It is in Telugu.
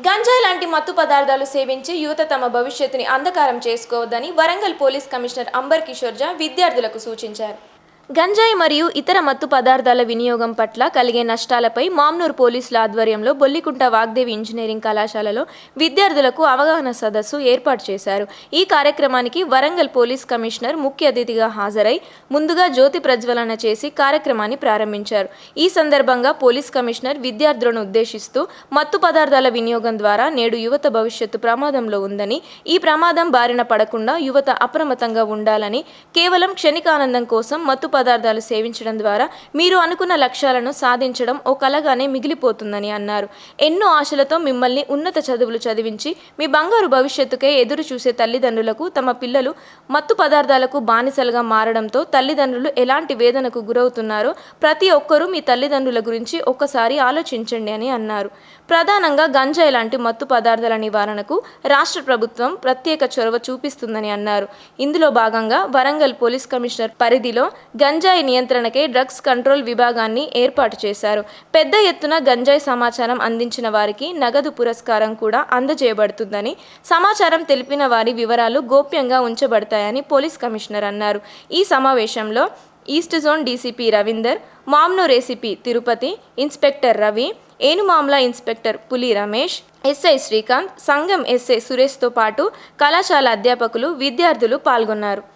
గంజాయి లాంటి మత్తు పదార్థాలు సేవించి యువత తమ భవిష్యత్తుని అంధకారం చేసుకోవద్దని వరంగల్ పోలీస్ కమిషనర్ అంబర్ కిషోర్ జా విద్యార్థులకు సూచించారు. గంజాయి మరియు ఇతర మత్తు పదార్థాల వినియోగం పట్ల కలిగే నష్టాలపై మామ్నూర్ పోలీసుల ఆధ్వర్యంలో బొల్లికుంట వాగ్దేవి ఇంజనీరింగ్ కళాశాలలో విద్యార్థులకు అవగాహన సదస్సు ఏర్పాటు చేశారు. ఈ కార్యక్రమానికి వరంగల్ పోలీస్ కమిషనర్ ముఖ్య అతిథిగా హాజరై ముందుగా జ్యోతి ప్రజ్వలన చేసి కార్యక్రమాన్ని ప్రారంభించారు. ఈ సందర్భంగా పోలీస్ కమిషనర్ విద్యార్థులను ఉద్దేశిస్తూ మత్తు పదార్థాల వినియోగం ద్వారా నేడు యువత భవిష్యత్తు ప్రమాదంలో ఉందని, ఈ ప్రమాదం బారిన పడకుండా యువత అప్రమత్తంగా ఉండాలని, కేవలం క్షణికానందం కోసం మత్తు పదార్థాలు సేవించడం ద్వారా మీరు అనుకున్న లక్ష్యాలను సాధించడం ఓ కలగానే మిగిలిపోతుందని అన్నారు. ఎన్నో ఆశలతో మిమ్మల్ని ఉన్నత చదువులు చదివించి మీ బంగారు భవిష్యత్తుకే ఎదురు చూసే తల్లిదండ్రులకు తమ పిల్లలు మత్తు పదార్థాలకు బానిసలుగా మారడంతో తల్లిదండ్రులు ఎలాంటి వేదనకు గురవుతున్నారో ప్రతి ఒక్కరూ మీ తల్లిదండ్రుల గురించి ఒక్కసారి ఆలోచించండి అని అన్నారు. ప్రధానంగా గంజాయి లాంటి మత్తు పదార్థాల నివారణకు రాష్ట్ర ప్రభుత్వం ప్రత్యేక చొరవ చూపిస్తుందని అన్నారు. ఇందులో భాగంగా వరంగల్ పోలీస్ కమిషనర్ పరిధిలో గంజాయి నియంత్రణకే డ్రగ్స్ కంట్రోల్ విభాగాన్ని ఏర్పాటు చేశారు. పెద్ద ఎత్తున గంజాయి సమాచారం అందించిన వారికి నగదు పురస్కారం కూడా అందజేయబడుతుందని, సమాచారం తెలిపిన వారి వివరాలు గోప్యంగా ఉంచబడతాయని పోలీస్ కమిషనర్ అన్నారు. ఈ సమావేశంలో east zone DCP Ravinder, Mamnoor ACP Tirupati, inspector Ravi, Enumamula inspector Puli Ramesh, SI Srikanth, సంఘం ఎస్ఐ సురేష్తో పాటు కళాశాల అధ్యాపకులు, విద్యార్థులు పాల్గొన్నారు.